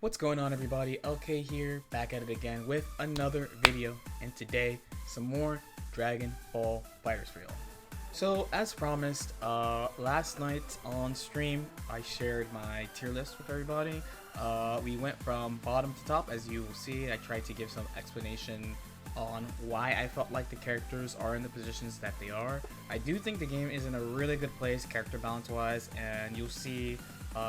What's going on, everybody? LK here, back at it again with another video, and today some more Dragon Ball FighterZ for y'all. So as promised, last night on stream I shared my tier list with everybody. We went from bottom to top. As you will see, I tried to give some explanation on why I felt like the characters are in the positions that they are. I do think the game is in a really good place character balance wise, and you'll see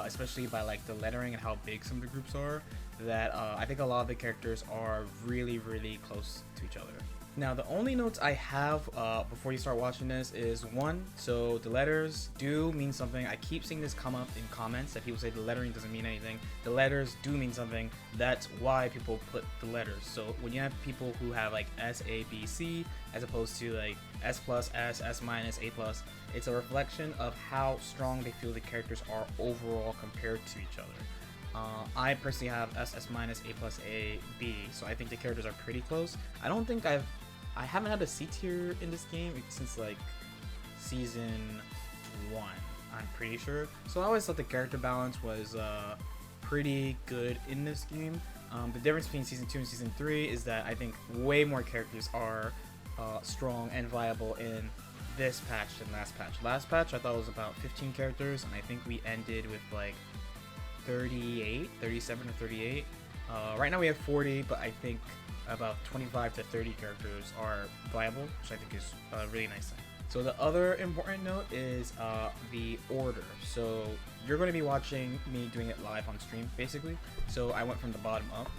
especially by like the lettering and how big some of the groups are, that I think a lot of the characters are really close to each other. Now the only notes I have before you start watching this is one, so the letters do mean something. I keep seeing this come up in comments that people say the lettering doesn't mean anything. The letters do mean something. That's why people put the letters. So when you have people who have like S, A, B, C as opposed to like S plus, S minus, A plus, it's a reflection of how strong they feel the characters are overall compared to each other. I personally have S minus, A plus, A, B, so I think the characters are pretty close. I haven't had a C tier in this game since like season 1, I'm pretty sure. So I always thought the character balance was pretty good in this game. The difference between season 2 and season 3 is that I think way more characters are strong and viable in this patch than last patch. Last patch I thought it was about 15 characters, and I think we ended with like 38, 37 or 38. Right now we have 40, but I think about 25 to 30 characters are viable, which I think is a really nice thing. So the other important note is the order. So you're going to be watching me doing it live on stream, basically. So I went from the bottom up,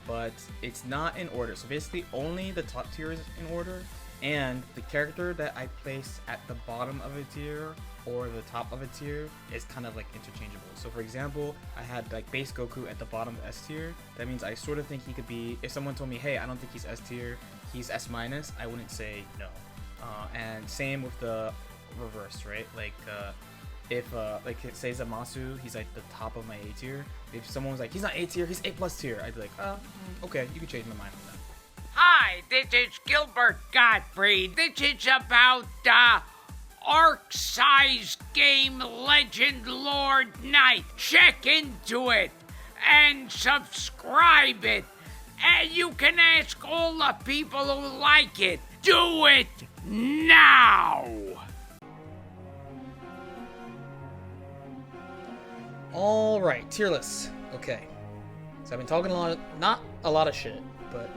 but it's not in order. So basically only the top tier is in order, and the character that I place at the bottom of a tier or the top of a tier is kind of like interchangeable. So for example, I had like base Goku at the bottom of S tier. That means I sort of think he could be, if someone told me, hey, I don't think he's S tier, he's S minus, I wouldn't say no. And same with the reverse, right? Like if like say Zamasu, he's like the top of my A tier. If someone was like, he's not A tier, he's A plus tier, I'd be like, okay, you can change my mind on that. Hi, this is Gilbert Gottfried. This is about Arc-size game legend LordKnight. Check into it and subscribe it. And you can ask all the people who like it. Do it now! Alright, tier lists. Okay. So I've been talking a lot, not a lot of shit, but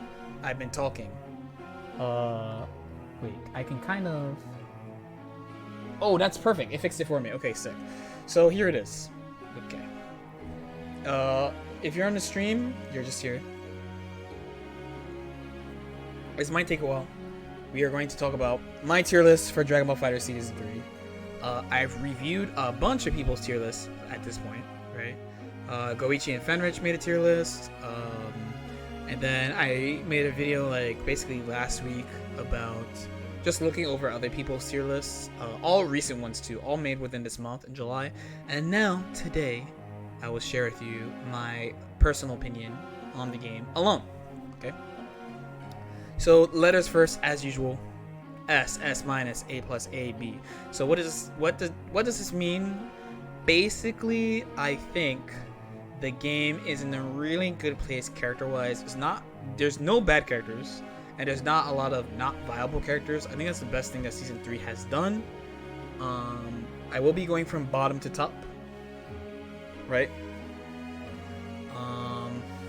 I've been talking. Wait, I can kind of... Oh, that's perfect. It fixed it for me. Okay, sick. So here it is. Okay. If you're on the stream, you're just here. This might take a while. We are going to talk about my tier list for Dragon Ball FighterZ Season 3. I've reviewed a bunch of people's tier lists at this point, right? Goichi and Fenrich made a tier list. And then I made a video like basically last week about just looking over other people's tier lists, all recent ones too, all made within this month in July. And now today I will share with you my personal opinion on the game alone. Okay, so letters first, as usual. S minus, A plus, A, B. So what does this mean? Basically, I think the game is in a really good place character-wise. There's no bad characters, and there's not a lot of not viable characters. I think that's the best thing that Season 3 has done. I will be going from bottom to top, right?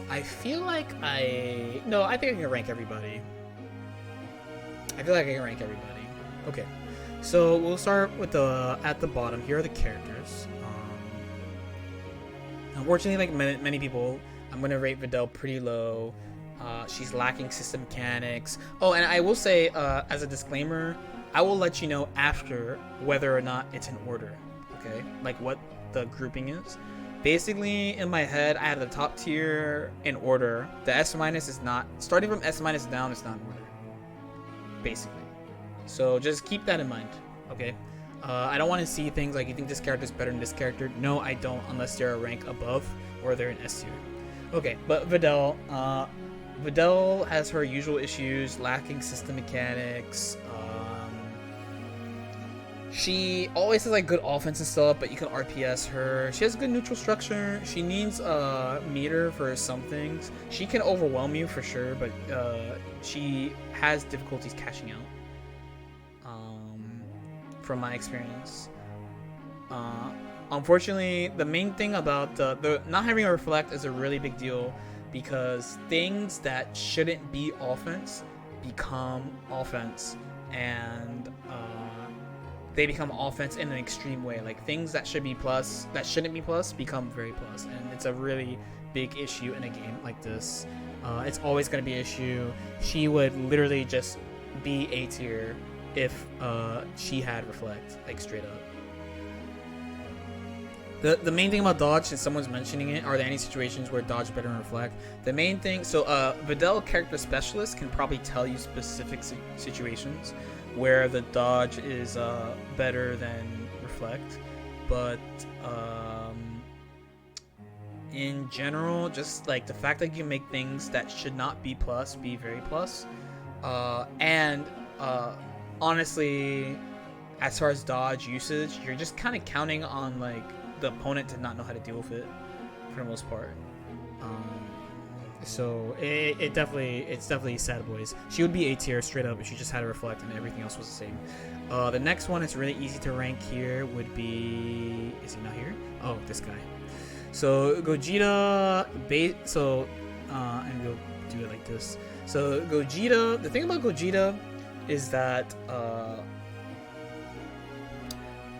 I feel like I think I can rank everybody. Okay, so we'll start with at the bottom. Here are the characters. Unfortunately, like many people, I'm gonna rate Videl pretty low. She's lacking system mechanics. Oh, and I will say, as a disclaimer, I will let you know after whether or not it's in order. Okay, like what the grouping is. Basically, in my head, I had the top tier in order. The S minus is not, starting from S minus down, it's not in order. Basically, so just keep that in mind. Okay. I don't want to see things like you think this character is better than this character. No, I don't, unless they're a rank above or they're in S tier. Okay, but Videl has her usual issues, lacking system mechanics. She always has like good offense and stuff, but you can RPS her. She has good neutral structure. She needs a meter for some things. She can overwhelm you for sure, but she has difficulties cashing out. From my experience, unfortunately, the main thing about the not having a reflect is a really big deal, because things that shouldn't be offense become offense, and they become offense in an extreme way. Like things that should be plus, that shouldn't be plus, become very plus, and it's a really big issue in a game like this. It's always going to be an issue. She would literally just be A tier if she had reflect, like straight up. The main thing about dodge, since someone's mentioning it, are there any situations where dodge better than reflect? The main thing, so Videl character specialist can probably tell you specific situations where the dodge is better than reflect, but in general, just like the fact that you can make things that should not be plus be very plus, and honestly, as far as dodge usage, you're just kind of counting on like the opponent to not know how to deal with it for the most part. So it's definitely sad boys. She would be A tier straight up if she just had a reflect and everything else was the same. The next one is really easy to rank here would be, is he not here? Oh, this guy. So Gogeta and we'll do it like this. So Gogeta, the thing about Gogeta is that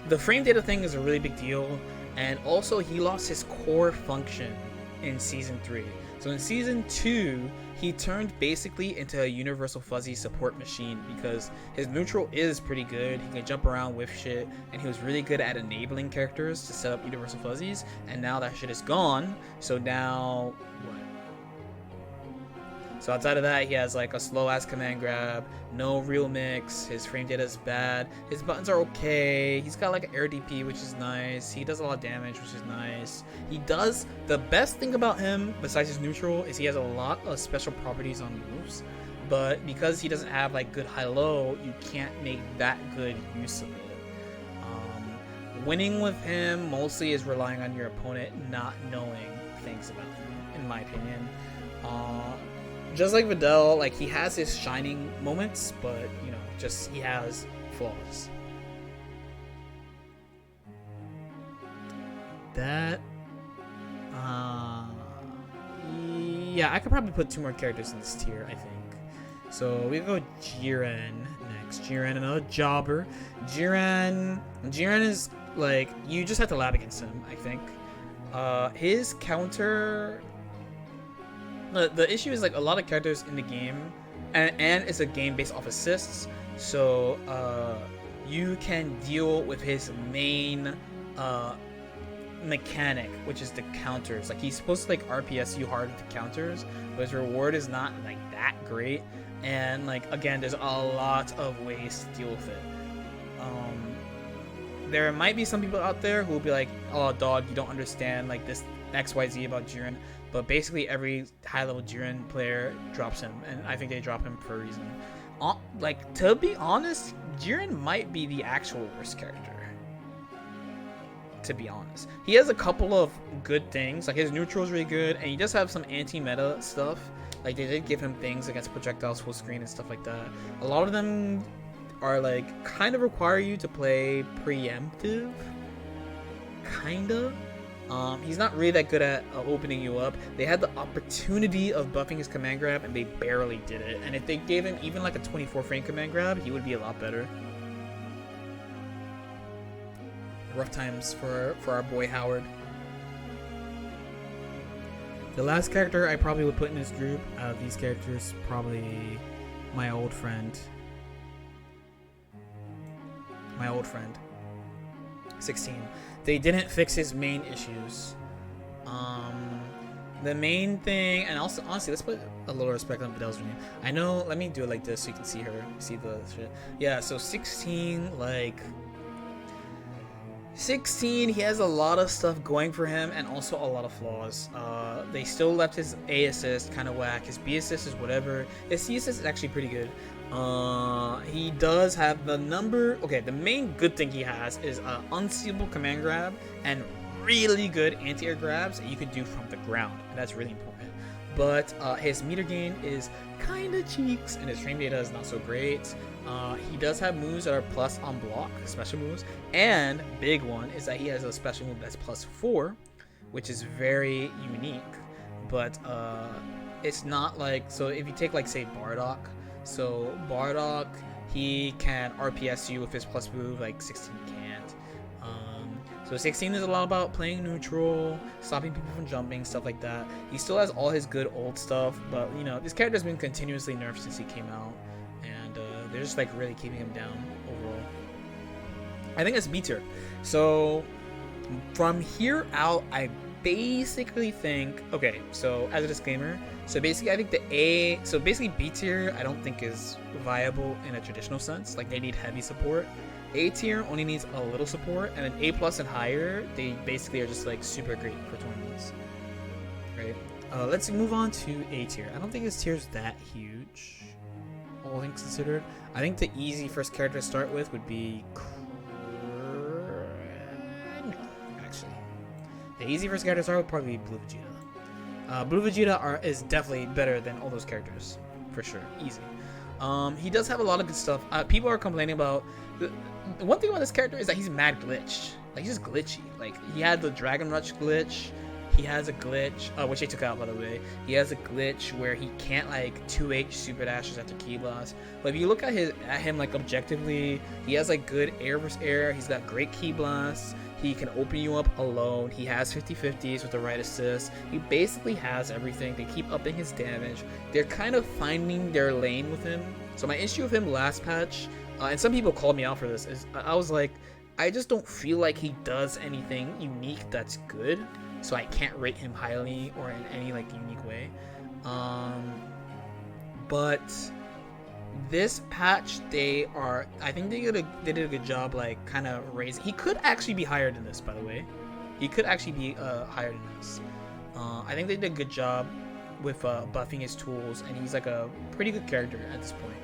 the frame data thing is a really big deal, and also he lost his core function in season 3. So in season 2, he turned basically into a universal fuzzy support machine, because his neutral is pretty good. He can jump around with shit, and he was really good at enabling characters to set up universal fuzzies, and now that shit is gone. So now what? So outside of that, he has like a slow ass command grab, no real mix, his frame data is bad, his buttons are okay, he's got like an air DP, which is nice, he does a lot of damage, which is nice. He does, the best thing about him besides his neutral is he has a lot of special properties on moves, but because he doesn't have like good high-low, you can't make that good use of it. Winning with him mostly is relying on your opponent not knowing things about him, in my opinion. Just like Videl, like he has his shining moments, but you know, just he has flaws. That, yeah, I could probably put 2 more characters in this tier, I think. So we go Jiren next. Jiren, another jobber. Jiren is like, you just have to lab against him, I think. His counter. The issue is like a lot of characters in the game, and it's a game based off assists, so you can deal with his main mechanic, which is the counters. Like he's supposed to like RPS you hard with the counters, but his reward is not like that great, and like again, there's a lot of ways to deal with it. There might be some people out there who will be like, oh dog, you don't understand like this XYZ about Jiren. But basically every high-level Jiren player drops him, and I think they drop him for a reason. Like, to be honest, Jiren might be the actual worst character. To be honest. He has a couple of good things, like his neutral is really good, and he does have some anti-meta stuff. Like, they did give him things against projectiles full screen and stuff like that. A lot of them are, like, kind of require you to play preemptive. Kinda. He's not really that good at opening you up. They had the opportunity of buffing his command grab, and they barely did it. And if they gave him even like a 24 frame command grab, he would be a lot better. Rough times for our boy Howard. The last character I probably would put in this group out of these characters, probably my old friend. 16. They didn't fix his main issues. The main thing, and also honestly, let's put a little respect on Videl's name. I know, let me do it like this so you can see her, see the shit. Yeah, so 16, like 16, he has a lot of stuff going for him and also a lot of flaws. They still left his A assist kind of whack. His B assist is whatever. His C assist is actually pretty good. He does have the the main good thing he has is unseeable command grab and really good anti-air grabs that you can do from the ground. And that's really important. But his meter gain is kind of cheeks and his frame data is not so great. He does have moves that are plus on block, special moves, and big one is that he has a special move that's +4, which is very unique. But it's not like, so if you take like say Bardock, so Bardock, he can RPS you with his plus move, like 16 can't. So 16 is a lot about playing neutral, stopping people from jumping, stuff like that. He still has all his good old stuff, but you know, this character's been continuously nerfed since he came out. They're just like really keeping him down overall. I think that's B tier. So from here out, I basically think, okay, so as a disclaimer, so basically I think B tier I don't think is viable in a traditional sense. Like they need heavy support. A tier only needs a little support, and then A plus and higher, they basically are just like super great for tournaments. Right? Let's move on to A tier. I don't think this tier is that huge, all things considered. I think the easy first character to start with would be actually, the easy first character to start with would probably be Blue Vegeta. Blue Vegeta is definitely better than all those characters, for sure, easy. He does have a lot of good stuff. People are complaining about the one thing about this character is that he's mad glitched. Like he's just glitchy. Like he had the Dragon Rush glitch. He has a glitch, which they took out by the way. He has a glitch where he can't like 2H super dashes after Ki Blast. But if you look at him like objectively, he has like good air versus air. He's got great Ki Blasts. He can open you up alone. He has 50-50s with the right assist. He basically has everything. They keep upping his damage. They're kind of finding their lane with him. So my issue with him last patch, and some people called me out for this, is I was like, I just don't feel like he does anything unique that's good. So I can't rate him highly or in any like unique way. But this patch, I think they did a good job like kind of raising. He could actually be higher than this, by the way. He could actually be higher than this. I think they did a good job with buffing his tools, and he's like a pretty good character at this point,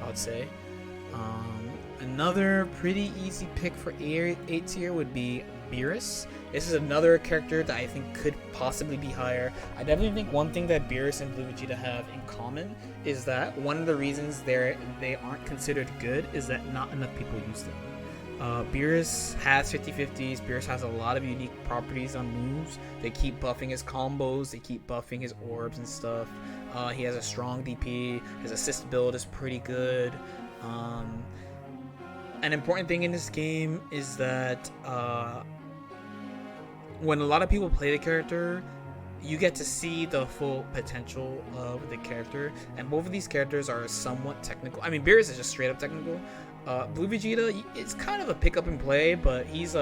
I would say. Another pretty easy pick for A tier would be Beerus. This is another character that I think could possibly be higher. I definitely think one thing that Beerus and Blue Vegeta have in common is that one of the reasons they aren't considered good is that not enough people use them. Beerus has 50-50s. Beerus has a lot of unique properties on moves. They keep buffing his combos. They keep buffing his orbs and stuff. He has a strong DP. His assist build is pretty good. An important thing in this game is that when a lot of people play the character, you get to see the full potential of the character, and both of these characters are somewhat technical. I mean, Beerus is just straight up technical. Blue Vegeta, it's kind of a pick up and play, but he's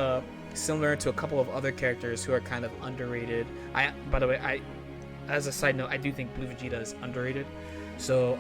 similar to a couple of other characters who are kind of underrated. By the way, as a side note, I do think Blue Vegeta is underrated. So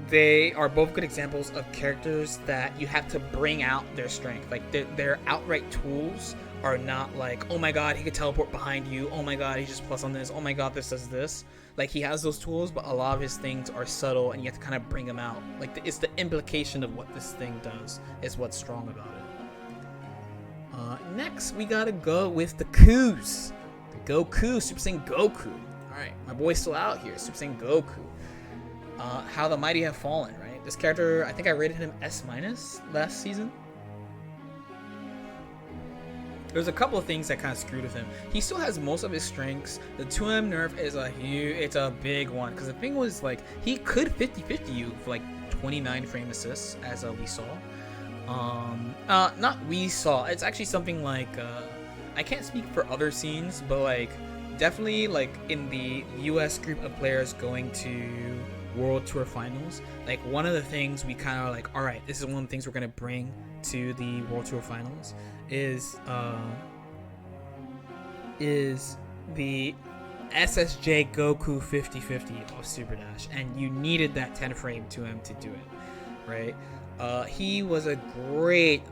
they are both good examples of characters that you have to bring out their strength. Like their outright tools are not like, oh my god, he could teleport behind you, oh my god, he just plus on this, oh my god, this does this. Like he has those tools, but a lot of his things are subtle and you have to kind of bring them out. Like it's the implication of what this thing does is what's strong about it. Next we gotta go with the Koos. The Goku, Super Saiyan Goku. Alright, my boy's still out here, Super Saiyan Goku. How the mighty have fallen, right? This character, I think I rated him S- last season. There's a couple of things that kind of screwed with him. He still has most of his strengths. The 2M nerf is it's a big one. Because the thing was, like, he could 50-50 you for, like, 29 frame assists, as we saw. Not we saw. It's actually something like, I can't speak for other scenes, but, like, definitely, like, in the US group of players going to World Tour Finals, like, one of the things we kind of like, all right, this is one of the things we're going to bring to the World Tour Finals is the SSJ Goku 50-50 off Super Dash, and you needed that 10 frame to him to do it. right? He was a great,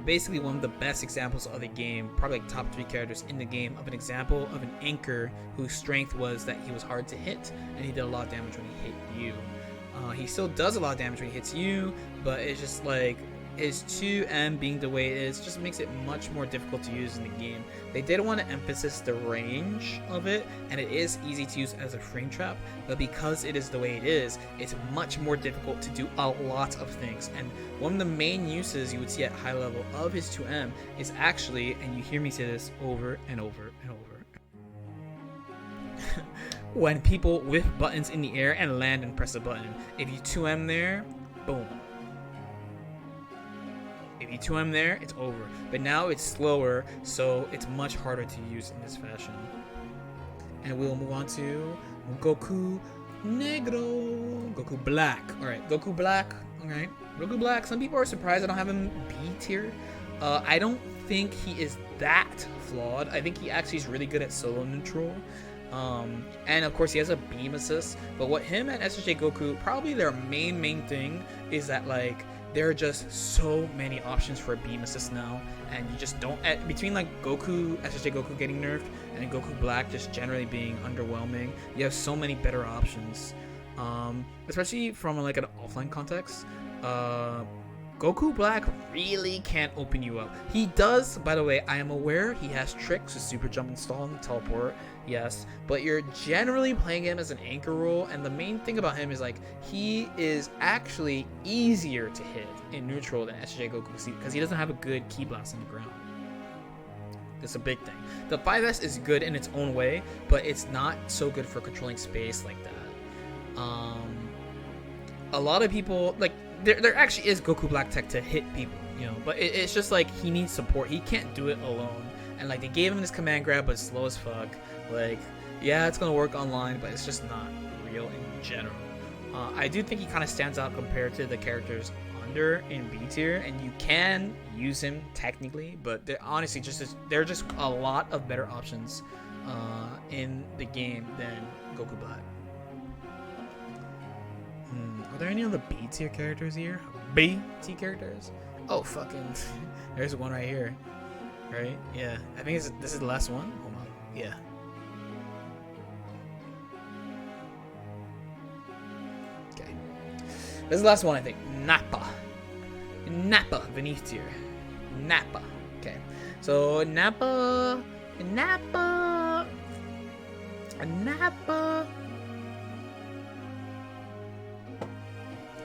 basically one of the best examples of the game, probably like top 3 characters in the game, of an example of an anchor whose strength was that he was hard to hit and he did a lot of damage when he hit you. He still does a lot of damage when he hits you, but it's just like his 2M being the way it is just makes it much more difficult to use in the game. They did want to emphasize the range of it, and it is easy to use as a frame trap, but because it is the way it is, it's much more difficult to do a lot of things. And one of the main uses you would see at high level of his 2M is actually, and you hear me say this over and over and over, when people whip buttons in the air and land and press a button. If you 2M there, boom. If you 2M there, it's over. But now it's slower, so it's much harder to use in this fashion. And we'll move on to Goku Negro. Goku Black. Alright, Goku Black. Alright, Goku Black. Some people are surprised I don't have him B tier. I don't think he is that flawed. I think he actually is really good at solo neutral. And of course he has a beam assist, but what him and SSJ Goku, probably their main thing is that like there are just so many options for a beam assist now, and you just don't, between like Goku, SSJ Goku getting nerfed and Goku Black just generally being underwhelming, you have so many better options, especially from like an offline context. Goku Black really can't open you up. He does, by the way, I am aware he has tricks with super jump and stall and teleport, yes, but you're generally playing him as an anchor role, and the main thing about him is like he is actually easier to hit in neutral than SJ Goku because he doesn't have a good ki blast on the ground. That's a big thing. The 5S is good in its own way, but it's not so good for controlling space like that. A lot of people like there actually is Goku Black tech to hit people, you know, but it's just like he needs support. He can't do it alone, and like they gave him this command grab, but it's slow as fuck. Like, yeah, it's gonna work online, but it's just not real in general. I do think he kind of stands out compared to the characters under in B tier, and you can use him technically, but they're honestly there are just a lot of better options in the game than Goku Black. Are there any other B tier characters here? B tier characters? Oh, fucking, there's one right here. Right? Yeah, I think this is the last one. Hold on. Yeah. Okay. This is the last one, I think. Nappa. Nappa beneath tier. Nappa. Okay. So Nappa.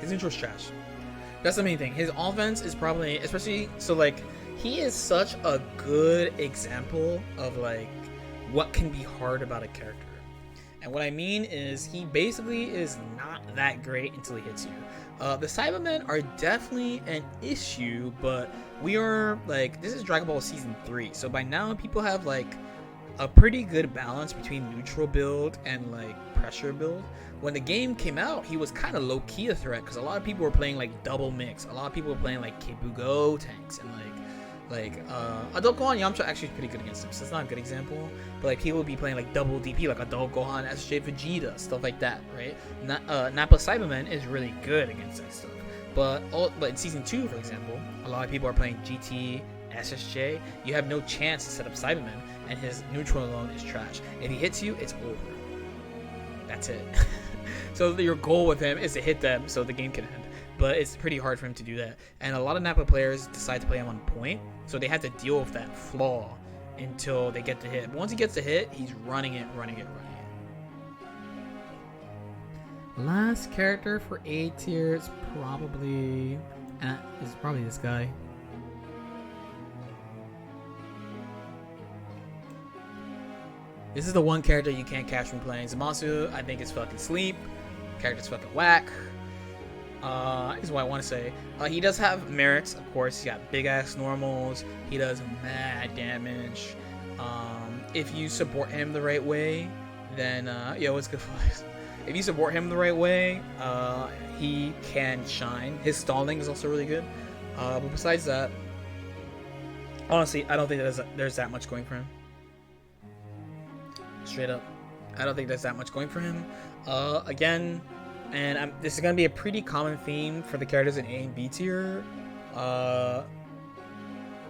His intro's trash. That's the main thing. His offense is probably, especially, so like, he is such a good example of like what can be hard about a character. And what I mean is he basically is not that great until he hits you. The Cybermen are definitely an issue, but we are like, this is Dragon Ball Season 3, so by now people have like a pretty good balance between neutral build and like pressure build. When the game came out, he was kind of low-key a threat because a lot of people were playing like double mix. A lot of people were playing like Kibugo tanks and Adult Gohan Yamcha actually is pretty good against him, so it's not a good example, but like people would be playing like double DP, like Adult Gohan, SJ Vegeta, stuff like that, right? Nappa Cyberman is really good against that stuff, but in Season 2, for example, a lot of people are playing GT, SSJ. You have no chance to set up Cyberman, and his neutral alone is trash. If he hits you, it's over. That's it. So your goal with him is to hit them so the game can end. But it's pretty hard for him to do that. And a lot of Nappa players decide to play him on point, so they have to deal with that flaw until they get the hit. But once he gets the hit, he's running it. Last character for A tier is probably this guy. This is the one character you can't catch from playing. Zamasu, I think, is fucking sleep. Character's fucking whack. Is what I want to say. He does have merits, of course. He's got big ass normals. He does mad damage. If you support him the right way, then what's good for this? If you support him the right way, he can shine. His stalling is also really good. But besides that, honestly, I don't think there's that much going for him. Straight up, I don't think there's that much going for him. Again, and this is gonna be a pretty common theme for the characters in A and B tier.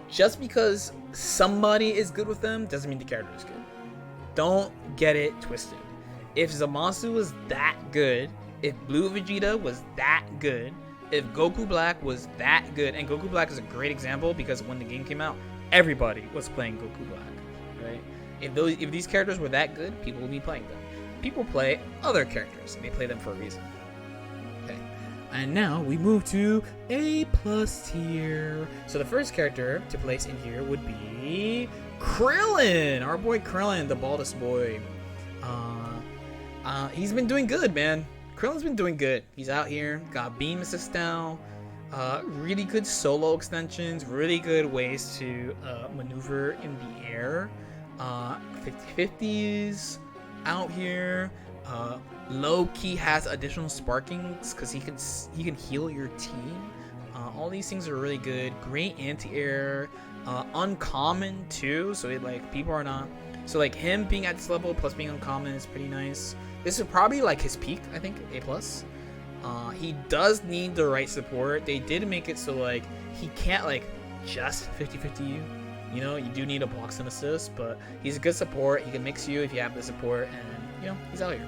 Just because somebody is good with them doesn't mean the character is good. Don't get it twisted. If Zamasu was that good, if Blue Vegeta was that good, if Goku Black was that good, and Goku Black is a great example because when the game came out, everybody was playing Goku Black, right? If these characters were that good, people would be playing them. People play other characters, and they play them for a reason. Okay, and now we move to A+ tier. So the first character to place in here would be Krillin, our boy Krillin, the baldest boy. He's been doing good, man. Krillin's been doing good. He's out here, got beam assist now, really good solo extensions, really good ways to maneuver in the air, 50-50s out here. Low-key has additional sparkings because he can heal your team. All these things are really good. Great anti-air, uncommon too, so people are not, so like him being at this level plus being uncommon is pretty nice. This is probably like his peak, I think, A+. He does need the right support. They did make it so like he can't like just 50-50 you. You know, you do need a blocks and assist, but he's a good support. He can mix you if you have the support, and you know, he's out here.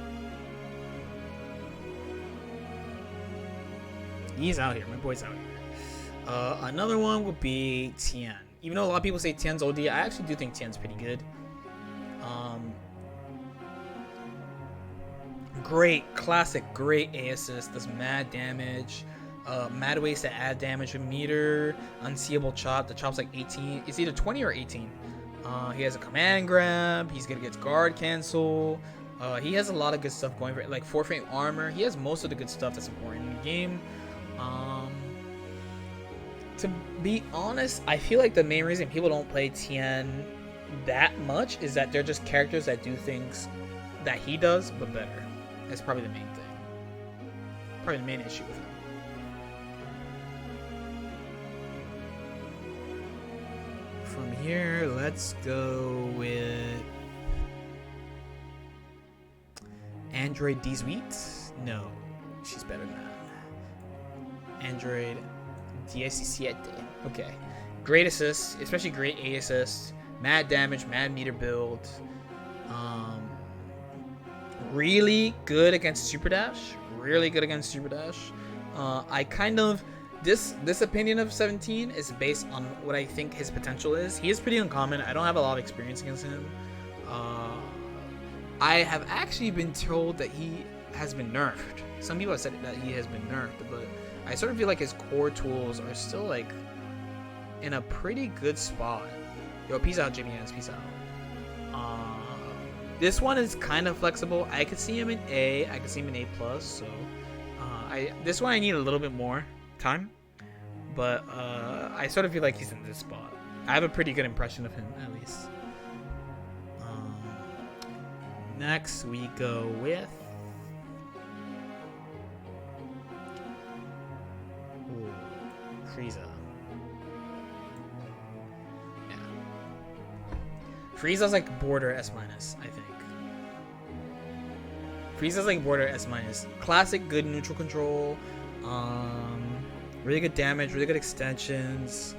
He's out here. My boy's out here. Another one would be Tien. Even though a lot of people say Tien's OD, I actually do think Tien's pretty good. Great, classic, great A assist, does mad damage, mad ways to add damage with meter, unseeable chop, the chop's like 18, it's either 20 or 18. He has a command grab, he's gonna get guard cancel, he has a lot of good stuff going for it, like 4-frame armor, he has most of the good stuff that's important in the game. To be honest, I feel like the main reason people don't play Tien that much is that they're just characters that do things that he does, but better. That's probably the main thing. Probably the main issue with him. From here, let's go with Android D Sweet. No, she's better than that. Android DSC7. Okay. Great assist, especially great A assist. Mad damage, mad meter build. Really good against Super Dash. Really good against Super Dash. I kind of this opinion of 17 is based on what I think his potential is. He is pretty uncommon. I don't have a lot of experience against him. I have actually been told that he has been nerfed. Some people have said that he has been nerfed, but I sort of feel like his core tools are still like in a pretty good spot. Yo, peace out, Jimmy Hans. Peace out. This one is kind of flexible. I could see him in A. I could see him in A+. So, this one I need a little bit more time. But I sort of feel like he's in this spot. I have a pretty good impression of him, at least. Next, we go with... Ooh, Frieza. Frieza's like border S-, I think. Frieza's like border S-. Classic good neutral control. Really good damage, really good extensions.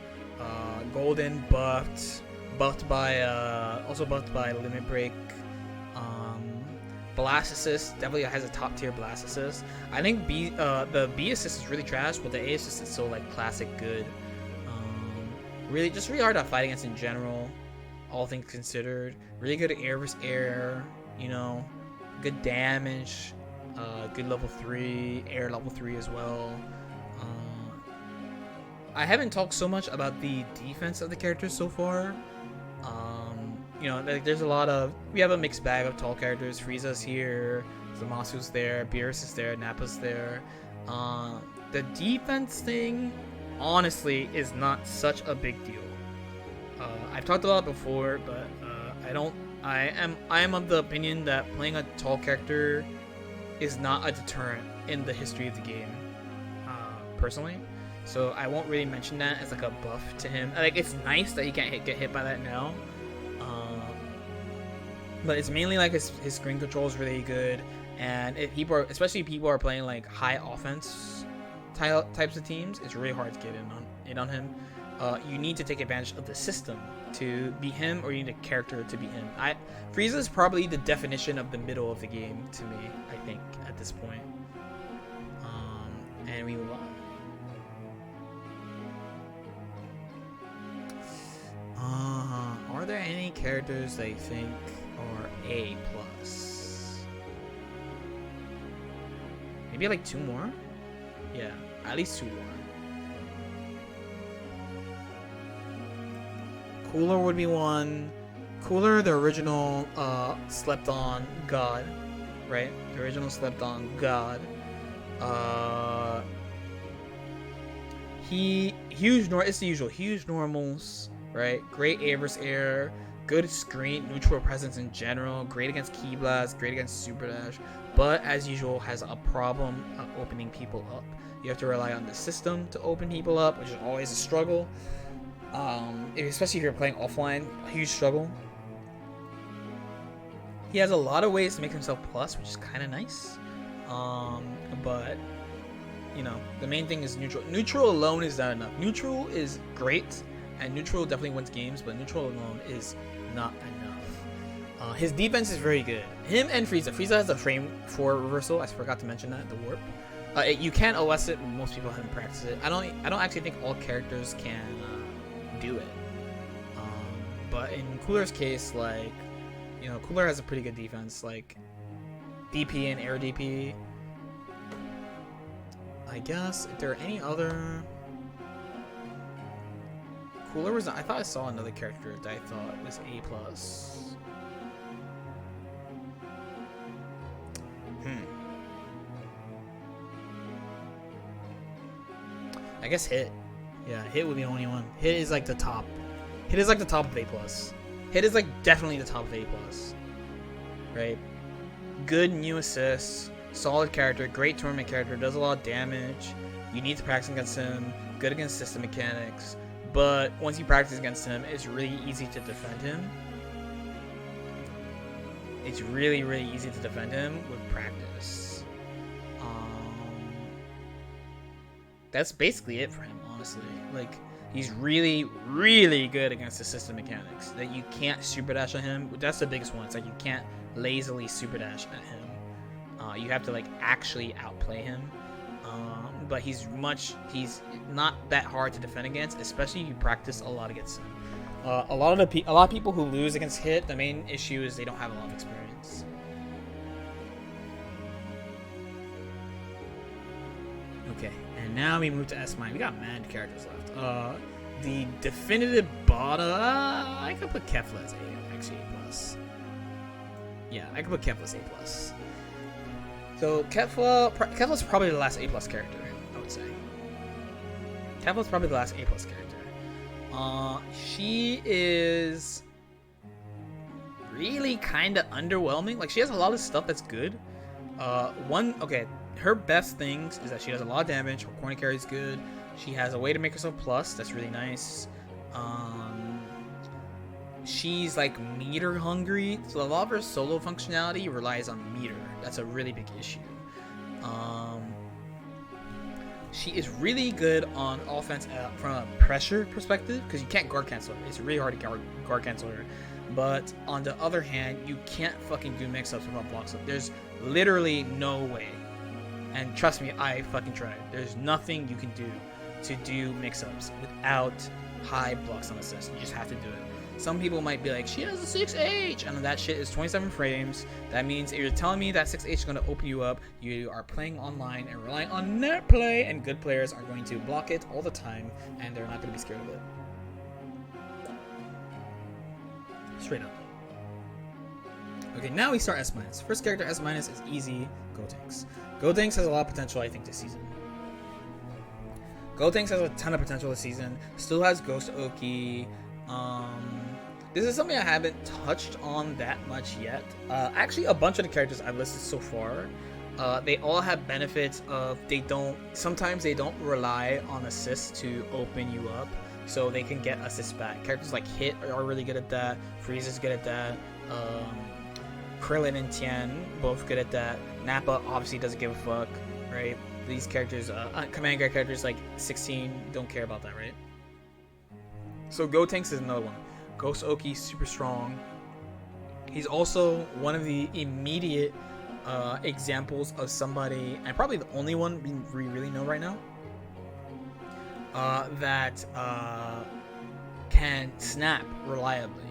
Golden buffed. Also buffed by Limit Break. Blast assist definitely has a top tier blast assist. I think the B assist is really trash, but the A assist is so like classic good. Really hard to fight against in general. All things considered, really good air versus air, you know, good damage, good level 3, air level 3 as well. I haven't talked so much about the defense of the characters so far. You know, like there's we have a mixed bag of tall characters. Frieza's here, Zamasu's there, Beerus is there, Nappa's there. The defense thing, honestly, is not such a big deal. I've talked about it before, but I am of the opinion that playing a tall character is not a deterrent in the history of the game, personally. So I won't really mention that as like a buff to him. Like, it's nice that he can't get hit by that now, but it's mainly like his screen control is really good. And if people are, especially people are playing like high offense types of teams, it's really hard to get in on him. You need to take advantage of the system to beat him, or you need a character to beat him. Frieza is probably the definition of the middle of the game to me, I think, at this point. And we move on. Are there any characters that you think are A+? Maybe like 2 more? Yeah, at least 2 more. Cooler would be 1. Cooler, the original slept on god, right? The original slept on god. It's the usual. Huge normals, right? Great air versus air, good screen, neutral presence in general, great against Ki Blast, great against Super Dash, but as usual has a problem opening people up. You have to rely on the system to open people up, which is always a struggle. Especially if you're playing offline, a huge struggle. He has a lot of ways to make himself plus, which is kind of nice. But you know, the main thing is neutral. Neutral alone is not enough. Neutral is great, and neutral definitely wins games, but neutral alone is not enough. His defense is very good. Him and Frieza. Frieza has a frame 4 reversal. I forgot to mention that, the warp. You can OS it. Most people haven't practiced it. I don't actually think all characters can do it. But in Cooler's case, like, you know, Cooler has a pretty good defense, like DP and air DP. I guess if there are any other Cooler was. I thought I saw another character that I thought was A+. I guess Hit. Yeah, Hit would be the only one. Hit is like the top. Hit is like the top of A+. Hit is like definitely the top of A+. Right? Good new assists, solid character, great tournament character, does a lot of damage. You need to practice against him, good against system mechanics, but once you practice against him, it's really easy to defend him. It's really, really easy to defend him with practice. That's basically it for him, honestly. Like, he's really, really good against the system mechanics. That you can't super dash at him. That's the biggest one. It's like you can't lazily super dash at him. You have to like actually outplay him. But he's not that hard to defend against, especially if you practice a lot against him. A lot of people who lose against Hit, the main issue is they don't have a lot of experience. Okay, and now we move to S-. We got mad characters left. The definitive Bada, I could put Kefla as actually A+. Yeah, I could put Kefla as A+. So Kefla's probably the last A+ character, I would say. Kefla's probably the last A+ character. She is really kind of underwhelming. Like, she has a lot of stuff that's good. Her best things is that she does a lot of damage. Her corner carry is good. She has a way to make herself plus. That's really nice. She's like meter hungry, so a lot of her solo functionality relies on meter. That's a really big issue. She is really good on offense from a pressure perspective, because you can't guard cancel her. It's really hard to guard cancel her. But on the other hand, you can't fucking do mix-ups without blocks up. There's literally no way. And trust me, I fucking tried. There's nothing you can do to do mix-ups without high blocks on assist. You just have to do it. Some people might be like, she has a 6H, and that shit is 27 frames. That means if you're telling me that 6H is going to open you up, you are playing online and relying on net play, and good players are going to block it all the time, and they're not going to be scared of it. Straight up. Okay, now we start S-. First character S- is easy, Gotenks. Gotenks has a lot of potential, I think, this season. Gotenks has a ton of potential this season. Still has Ghost Oki. This is something I haven't touched on that much yet. Actually, a bunch of the characters I've listed so far, they all have benefits of sometimes they don't rely on assists to open you up, so they can get assists back. Characters like Hit are really good at that. Frieza's good at that. Krillin and Tien, both good at that. Nappa obviously doesn't give a fuck, right? These characters, command guard characters like 16, don't care about that, right? So Gotenks is another one. Ghost Oki, super strong. He's also one of the immediate examples of somebody, and probably the only one we really know right now, that can snap reliably,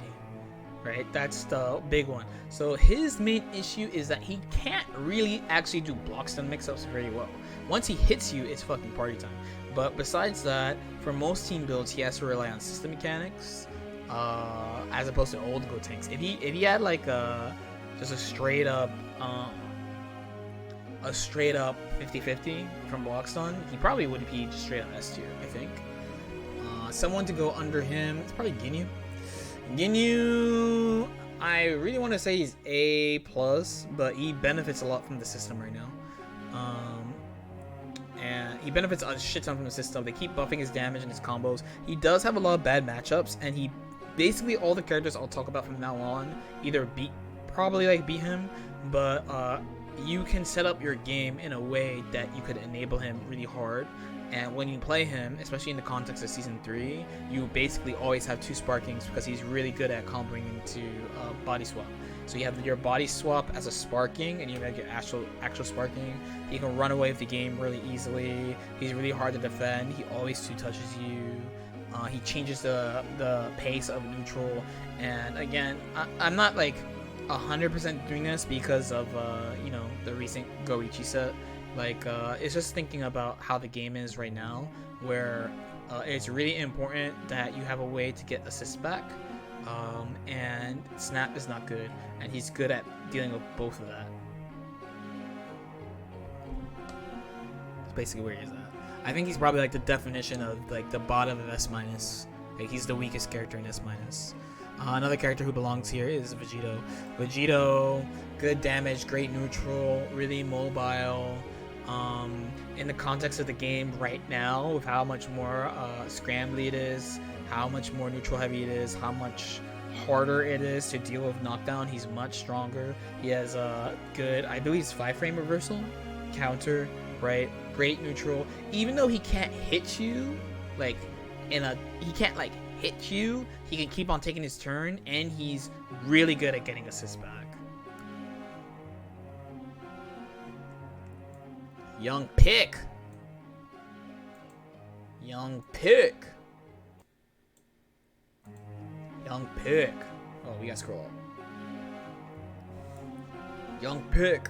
right? That's the big one. So his main issue is that he can't really actually do block stun mix-ups very well. Once he hits you, it's fucking party time. But besides that, for most team builds, he has to rely on system mechanics, as opposed to old Gotenks. If he had like just a straight up 50-50 from block stun, he probably would be just straight up S tier, I think. Someone to go under him, it's probably Ginyu. Ginyu, I really want to say he's A+, but he benefits a lot from the system right now. And he benefits a shit ton from the system. They keep buffing his damage and his combos. He does have a lot of bad matchups, and he basically, all the characters I'll talk about from now on either beat him, but you can set up your game in a way that you could enable him really hard. And when you play him, especially in the context of Season 3, you basically always have 2 Sparkings because he's really good at comboing into Body Swap. So you have your Body Swap as a Sparking, and you have your actual Sparking. He can run away with the game really easily. He's really hard to defend. He always 2-touches you. He changes the pace of neutral. And again, I'm not like 100% doing this because of the recent Goichi set. Like, it's just thinking about how the game is right now, where it's really important that you have a way to get assists back, and Snap is not good, and he's good at dealing with both of that. That's basically where he is at. I think he's probably like the definition of like the bottom of S-. Like, he's the weakest character in S-. Another character who belongs here is Vegito. Vegito, good damage, great neutral, really mobile. In the context of the game right now, with how much more scrambly it is, how much more neutral heavy it is, how much harder it is to deal with knockdown, he's much stronger. He has a good, I believe it's 5-frame reversal, counter, right? Great neutral. Even though he can't hit you, like he can't like hit you, he can keep on taking his turn, and he's really good at getting assists back. Young Pick. Oh, we gotta scroll up. Young Pick.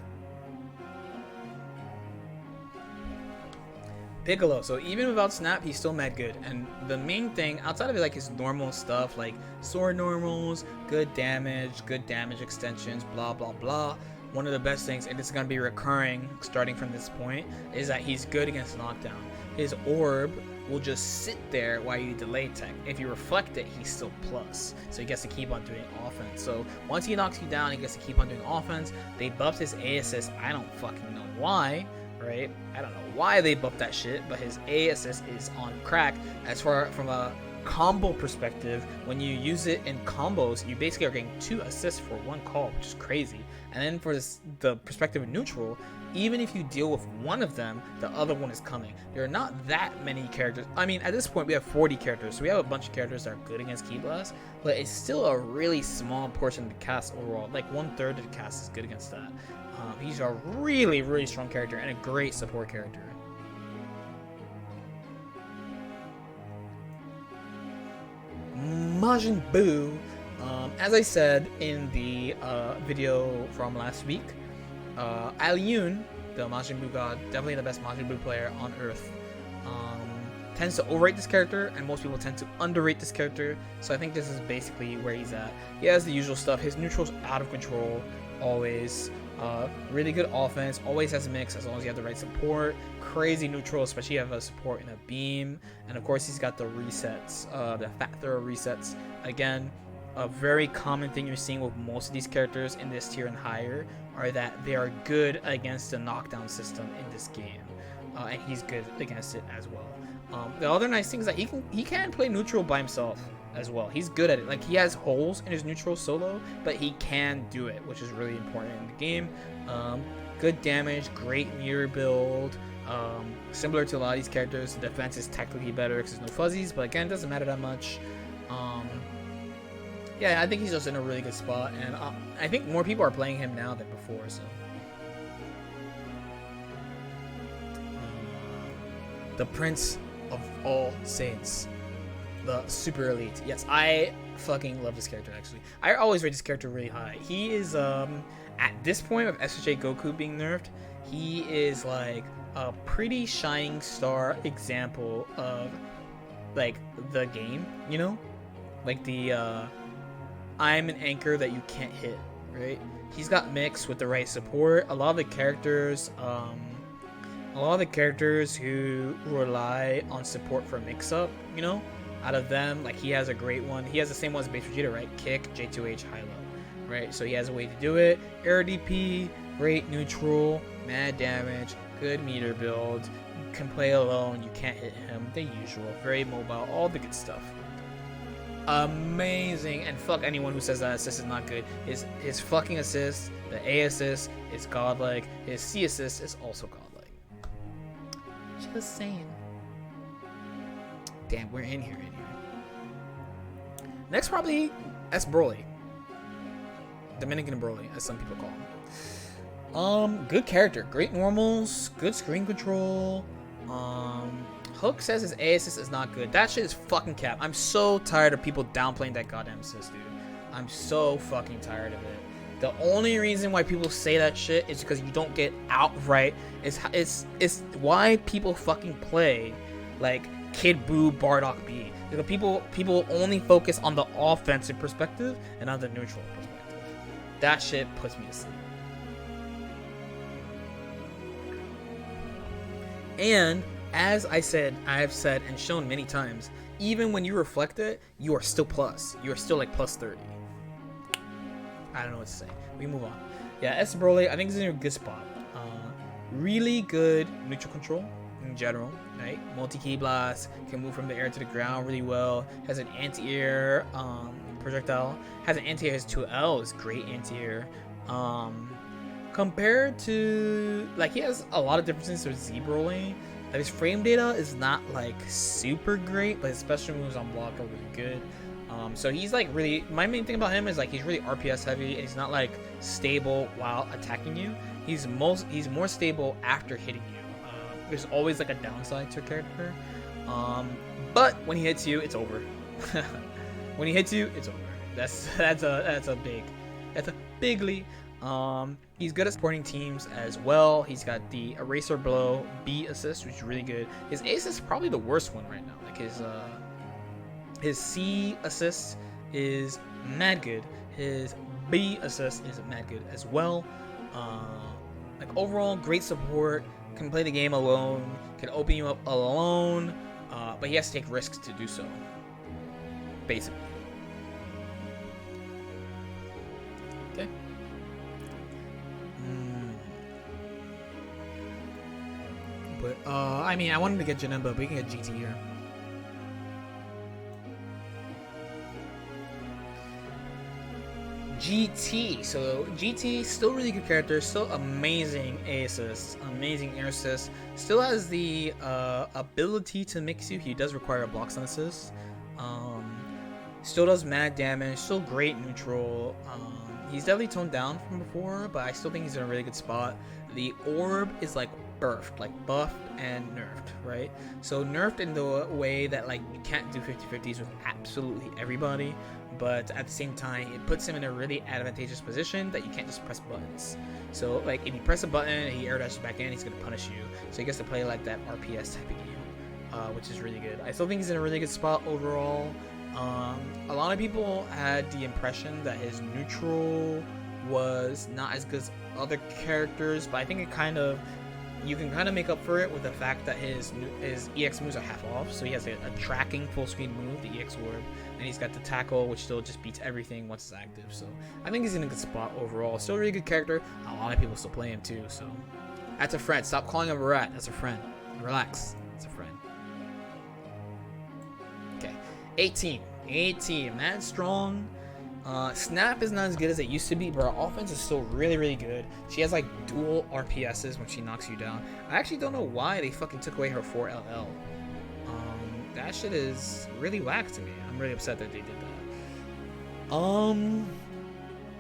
Piccolo. So even without Snap, he's still mad good. And the main thing, outside of like his normal stuff, like sword normals, good damage extensions, blah, blah, blah. One of the best things, and it's going to be recurring starting from this point, is that he's good against knockdown. His orb will just sit there while you delay tech. If you reflect it, he's still plus. So he gets to keep on doing offense. So once he knocks you down, he gets to keep on doing offense. They buffed his A assist. I don't fucking know why, right? I don't know why they buffed that shit, but his A assist is on crack. As far from a combo perspective, when you use it in combos, you basically are getting 2 assists for 1 call, which is crazy. And then for the perspective of neutral, even if you deal with one of them, the other one is coming. There are not that many characters. I mean, at this point, we have 40 characters, so we have a bunch of characters that are good against Ki Blast, but it's still a really small portion of the cast overall. Like 1/3 of the cast is good against that. He's a really, really strong character and a great support character. Majin Buu. As I said in the video from last week, Alioun, the Majin Buu god, definitely the best Majin Buu player on Earth, tends to overrate this character, and most people tend to underrate this character. So I think this is basically where he's at. He has the usual stuff. His neutral's out of control, always. Really good offense, always has a mix as long as you have the right support. Crazy neutral, especially if you have a support in a beam. And of course, he's got the resets, the fat throw resets. Again, a very common thing you're seeing with most of these characters in this tier and higher are that they are good against the knockdown system in this game, and he's good against it as well. The other nice thing is that he can play neutral by himself as well. He's good at it. Like, he has holes in his neutral solo, but he can do it, which is really important in the game. Good damage, great meter build. Similar to a lot of these characters, the defense is technically better because there's no fuzzies, but again, it doesn't matter that much. Yeah, I think he's just in a really good spot, and I think more people are playing him now than before, so. The Prince of All Saints. The Super Elite. Yes, I fucking love this character, actually. I always rate this character really high. He is, at this point of SSJ Goku being nerfed, he is, like, a pretty shining star example of, like, the game, you know? Like, the, I'm an anchor that you can't hit, right? He's got mix with the right support. A lot of the characters who rely on support for mix-up, you know? Out of them, like, he has a great one. He has the same one as base Vegeta, right? Kick, J2H, high-low, right? So he has a way to do it. Air DP, great neutral, mad damage, good meter build, can play alone, you can't hit him, the usual, very mobile, all the good stuff. Amazing, and fuck anyone who says that assist is not good. His fucking assist, the A assist is godlike, his C assist is also godlike. Just saying. Damn, we're in here. Next, probably S Broly. Dominican Broly, as some people call him. Good character, great normals, good screen control. Hook says his A assist is not good. That shit is fucking cap. I'm so tired of people downplaying that goddamn assist, dude. I'm so fucking tired of it. The only reason why people say that shit is because you don't get outright. It's why people fucking play like Kid Buu, Bardock B. Because people only focus on the offensive perspective and on the neutral perspective. That shit puts me to sleep. And as I have said and shown many times, even when you reflect it, you are still plus. You are still like plus 30. I don't know what to say. We move on. Yeah, S Broly, I think he's in a good spot. Really good neutral control in general, right? Multi-key blast, can move from the air to the ground really well. Has an anti-air projectile. Has an anti-air, his 2L is great anti-air. Compared to, like, he has a lot of differences with Z Broly. Like, his frame data is not like super great, but his special moves on block are really good. So he's like really, my main thing about him is like he's really RPS heavy and he's not like stable while attacking you. He's more stable after hitting you. There's always like a downside to a character. But when he hits you, it's over. When he hits you, it's over. That's a big leap. He's good at supporting teams as well. He's got the Eraser Blow B assist, which is really good. His A assist is probably the worst one right now. Like his C assist is mad good. His B assist is mad good as well. Like overall, great support. Can play the game alone. Can open you up alone. But he has to take risks to do so. Basically. Okay. But I mean, I wanted to get Janemba, but we can get GT here. GT. So GT, still really good character, still amazing A assist, amazing air assist, still has the ability to mix you. He does require blocks on assist. Still does mad damage, still great neutral. He's definitely toned down from before, but I still think he's in a really good spot. The orb is like buffed and nerfed, right? So nerfed in the way that like you can't do 50-50s with absolutely everybody, but at the same time it puts him in a really advantageous position that you can't just press buttons. So like if you press a button and he air dashes back in, he's gonna punish you. So he gets to play like that RPS type of game, which is really good. I still think he's in a really good spot overall. A lot of people had the impression that his neutral was not as good as other characters, but I think you can kind of make up for it with the fact that his EX moves are half off. So he has a tracking full screen move, the EX Orb, and he's got the tackle, which still just beats everything once it's active. So I think he's in a good spot overall. Still a really good character. A lot of people still play him too. So that's a friend. Stop calling him a rat. That's a friend. Relax. That's a friend. Okay, 18. A-team, mad strong. Snap is not as good as it used to be, but her offense is still really, really good. She has like dual RPSs when she knocks you down. I actually don't know why they fucking took away her 4LL. That shit is really whack to me. I'm really upset that they did that.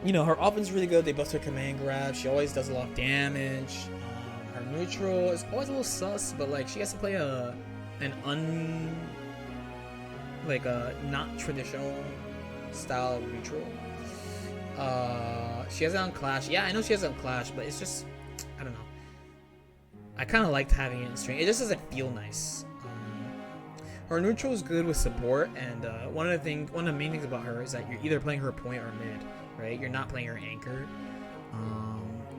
You know, her offense is really good. They buffed her command grab. She always does a lot of damage. Her neutral is always a little sus, but like she has to play a not traditional style of neutral. She has it on Clash. Yeah, I know she has it on Clash, but it's just, I don't know. I kind of liked having it in Stream. It just doesn't feel nice. Her neutral is good with support, and one of the main things about her is that you're either playing her point or mid, right? You're not playing her anchor.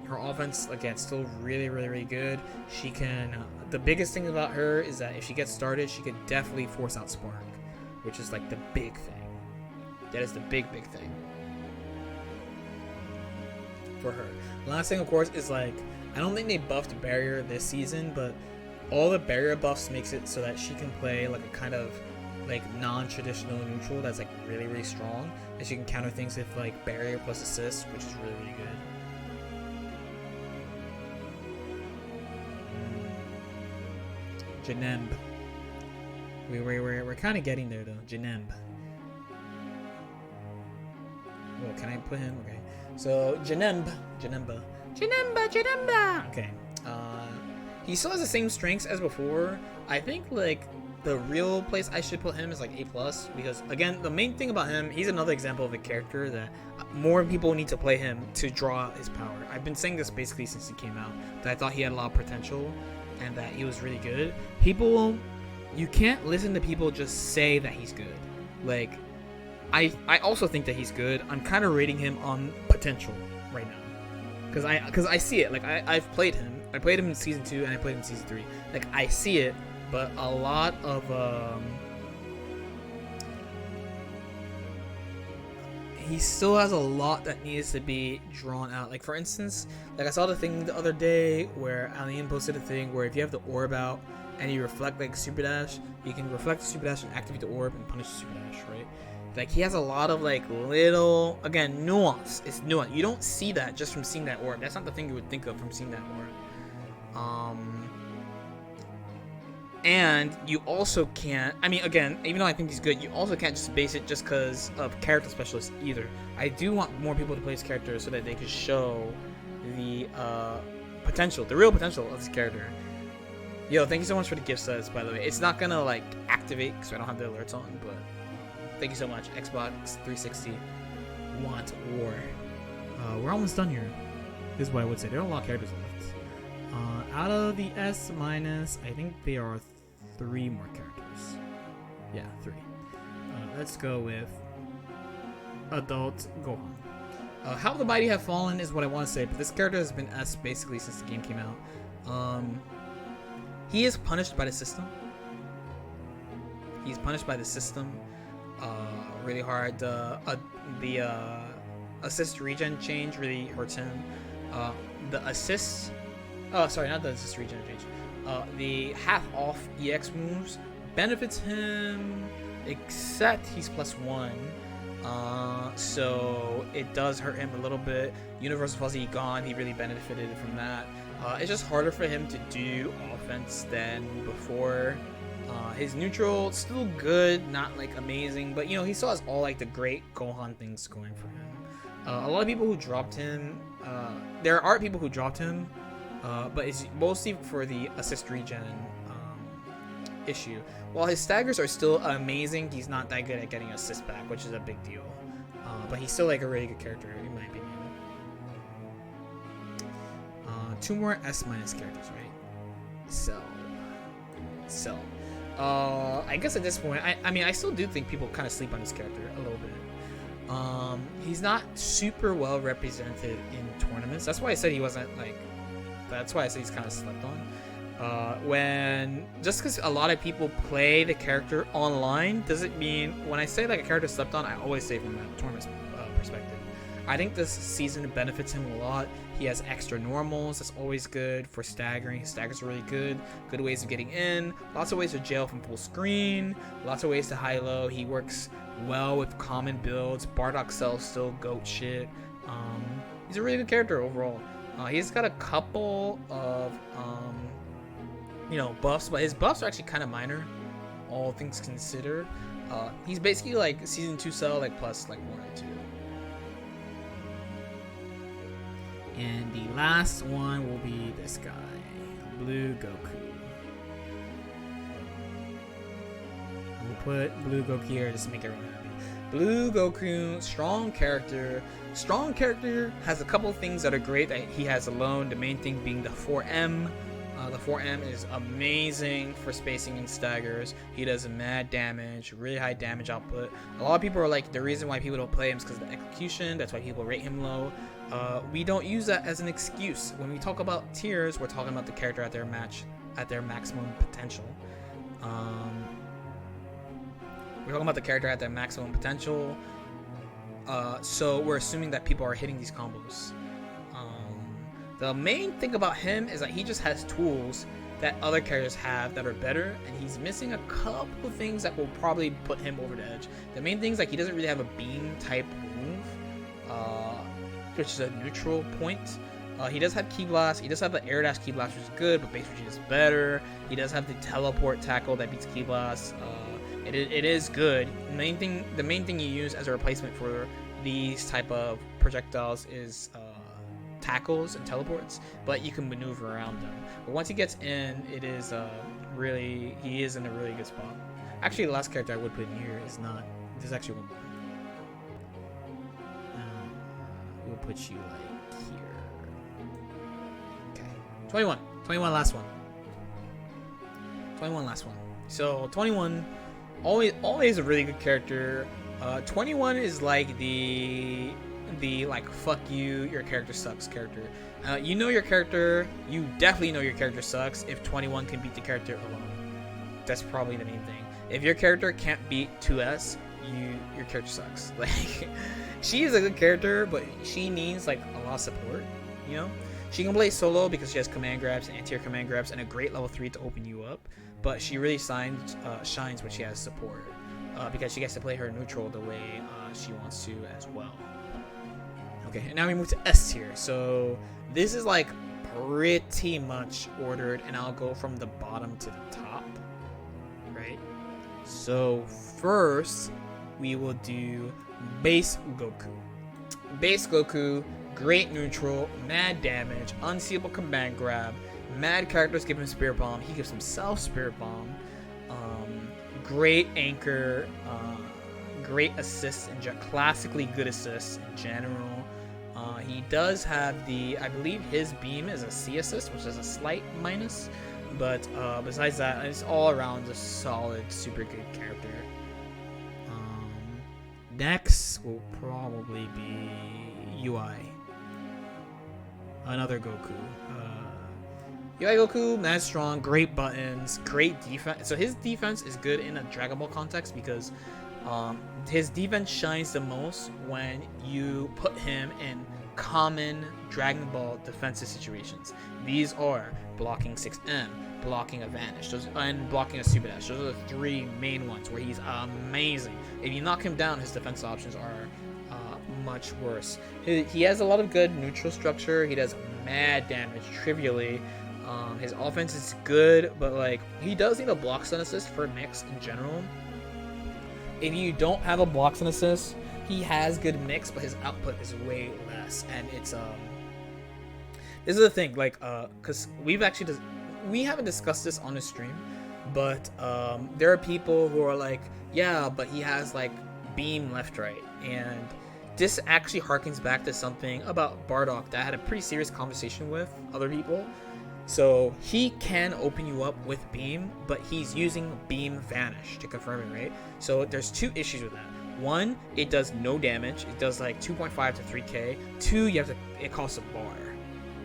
Her offense, again, still really, really, really good. She can. The biggest thing about her is that if she gets started, she could definitely force out Spark, which is like the big thing. That is the big thing for her. Last thing, of course, is like I don't think they buffed barrier this season, but all the barrier buffs makes it so that she can play like a kind of like non-traditional neutral that's like really, really strong, and she can counter things with like barrier plus assist, which is really, really good. Janemb. We're kind of getting there though. Janemb. Well, can I put him? Okay. So Janemba. Okay. He still has the same strengths as before. I think like the real place I should put him is like A+, because again, the main thing about him, he's another example of a character that more people need to play him to draw his power. I've been saying this basically since he came out, that I thought he had a lot of potential and that he was really good. You can't listen to people just say that he's good. Like, I also think that he's good. I'm kind of rating him on potential right now, because I see it. Like I've played him. I played him in season 2 and I played him in season 3. Like I see it, but a lot of he still has a lot that needs to be drawn out. Like for instance, like I saw the thing the other day where Alien posted a thing where if you have the orb out and you reflect like super dash, you can reflect the super dash and activate the orb and punish the super dash, right? Like he has a lot of like little, again, nuance. It's nuance. You don't see that just from seeing that orb. That's not the thing you would think of from seeing that orb. And you also can't, I mean, again, even though I think he's good, you also can't just base it just because of character specialists either. I do want more people to play his character so that they could show the potential, the real potential of his character. Yo, thank you so much for the gift sets, by the way. It's not gonna like activate because I don't have the alerts on, but thank you so much. Xbox 360 want war. We're almost done here. This is what I would say. There are a lot of characters left. Out of the S minus, I think there are 3 more characters. Yeah, 3. Let's go with Adult Gohan. How the Mighty Have Fallen is what I want to say, but this character has been S basically since the game came out. He is punished by the system. He's punished by the system really hard. The assist regen change really hurts him. The assist... Oh, sorry, not the assist regen change. The half off EX moves benefits him, except he's +1. So it does hurt him a little bit. Universal Fuzzy gone, he really benefited from that. It's just harder for him to do offense than before. His neutral still good, not like amazing, but you know, he still has all like the great Gohan things going for him. A lot of people who dropped him, there are people who dropped him, but it's mostly for the assist regen issue. While his staggers are still amazing, he's not that good at getting assist back, which is a big deal. But he's still like a really good character in my opinion. 2 more S minus characters, right? So, I guess at this point, I mean, I still do think people kind of sleep on this character a little bit. He's not super well represented in tournaments. That's why I said he wasn't like. That's why I say he's kind of slept on. Just because a lot of people play the character online doesn't mean when I say like a character slept on, I always say from a tournament perspective. I think this season benefits him a lot. He has extra normals. That's always good for staggering. Staggers are really good. Good ways of getting in. Lots of ways to jail from full screen. Lots of ways to high-low. He works well with common builds. Bardock Cell's still goat shit. He's a really good character overall. He's got a couple of, buffs, but his buffs are actually kind of minor, all things considered. He's basically like Season 2 Cell, like plus like 1 or 2. And the last one will be this guy, Blue Goku. We'll put Blue Goku here just to make everyone happy. Blue Goku, strong character. Strong character has a couple things that are great that he has alone. The main thing being the 4M. The 4M is amazing for spacing and staggers. He does mad damage, really high damage output. A lot of people are like, the reason why people don't play him is because of the execution. That's why people rate him low. We don't use that as an excuse. When we talk about tiers, we're talking about the character at their maximum potential. We're talking about the character at their maximum potential. So we're assuming that people are hitting these combos. The main thing about him is that he just has tools that other characters have that are better, and he's missing a couple of things that will probably put him over the edge. The main thing is like he doesn't really have a beam type move, which is a neutral point. He does have Ki Blast. He does have the Air Dash Ki Blast, which is good, but Base Regime is better. He does have the Teleport Tackle that beats Ki Blast. It is good. The main thing you use as a replacement for these type of projectiles is tackles and teleports, but you can maneuver around them. But once he gets in, he is in a really good spot. Actually, the last character I would put in here is not. There's actually one more. We'll put you like here. Okay, 21. 21, last one. 21, last one. So 21, always a really good character. 21 is like the like fuck you, your character sucks character. You know your character, you definitely know your character sucks if 21 can beat the character alone. That's probably the main thing. If your character can't beat 2S, your character sucks. Like, she is a good character, but she needs like a lot of support, you know? She can play solo because she has command grabs, anti-air command grabs, and a great level 3 to open you up, but she really shines when she has support, because she gets to play her neutral the way she wants to as well. Okay, and now we move to S tier. So this is like pretty much ordered, and I'll go from the bottom to the top, right? So first, we will do Base Goku. Base Goku, great neutral, mad damage, unseeable command grab, mad characters give him Spirit Bomb, he gives himself Spirit Bomb, great anchor, great assists, and classically good assists in general. He does have I believe his beam is a C assist, which is a slight minus, but besides that, it's all around a solid, super good character. Next will probably be UI. Another Goku. UI Goku, mad strong, great buttons, great defense. So his defense is good in a Dragon Ball context because his defense shines the most when you put him in common Dragon Ball defensive situations. These are blocking 6M, blocking a Vanish, and blocking a Super Dash. Those are the three main ones where he's amazing. If you knock him down, his defense options are much worse. He has a lot of good neutral structure. He does mad damage trivially. His offense is good, but like he does need a block stun assist for mix in general. If you don't have a block stun assist, he has good mix, but his output is way less. And it's this is the thing, like because we haven't discussed this on the stream, but there are people who are like, yeah, but he has like beam left right, and this actually harkens back to something about Bardock that I had a pretty serious conversation with other people. So he can open you up with beam, but he's using beam vanish to confirm it, right? So there's two issues with that. One, it does no damage. It does like 2.5 to 3k. Two, it costs a bar,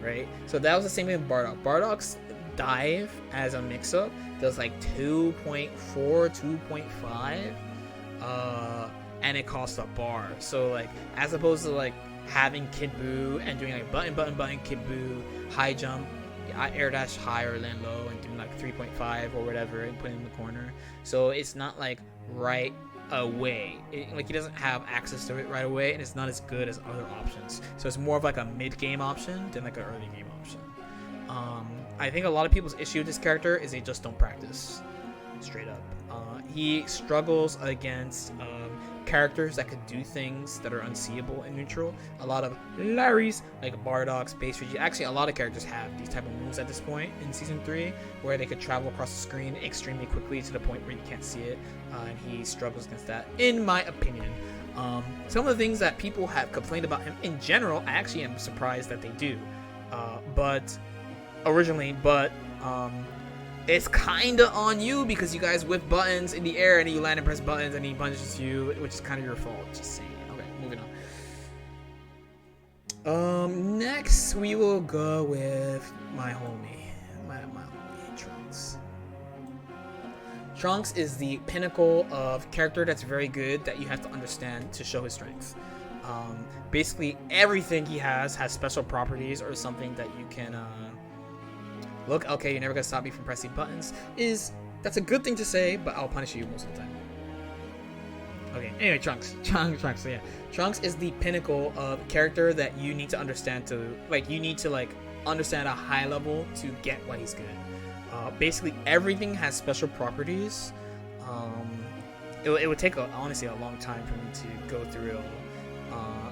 right? So that was the same thing with Bardock. Bardock's dive as a mix-up does like 2.4, 2.5, and it costs a bar. So like, as opposed to like having Kid Buu and doing like button Kid Buu, high jump, air dash high or land low, and doing like 3.5 or whatever and putting in the corner. So it's not like right away. Like he doesn't have access to it right away, and it's not as good as other options. So it's more of like a mid-game option than like an early game option. I think a lot of people's issue with this character is they just don't practice. Straight up. He struggles against characters that could do things that are unseeable in neutral. A lot of Larrys, like Bardock's, Base Vegeta. Actually, a lot of characters have these type of moves at this point in Season 3, where they could travel across the screen extremely quickly to the point where you can't see it, and he struggles against that, in my opinion. Some of the things that people have complained about him in general, I actually am surprised that they do. But it's kinda on you because you guys whip buttons in the air and you land and press buttons and he punches you, which is kind of your fault. Just saying. Okay, moving on. Next we will go with my homie, my homie Trunks. Trunks is the pinnacle of character that's very good that you have to understand to show his strength. Basically everything he has special properties or something that you can look, okay, you're never gonna stop me from pressing buttons. That's a good thing to say, but I'll punish you most of the time. Okay, anyway, Trunks. So yeah. Trunks is the pinnacle of character that you need to understand understand at a high level to get why he's good. Basically, everything has special properties. It would take, honestly, a long time for me to go through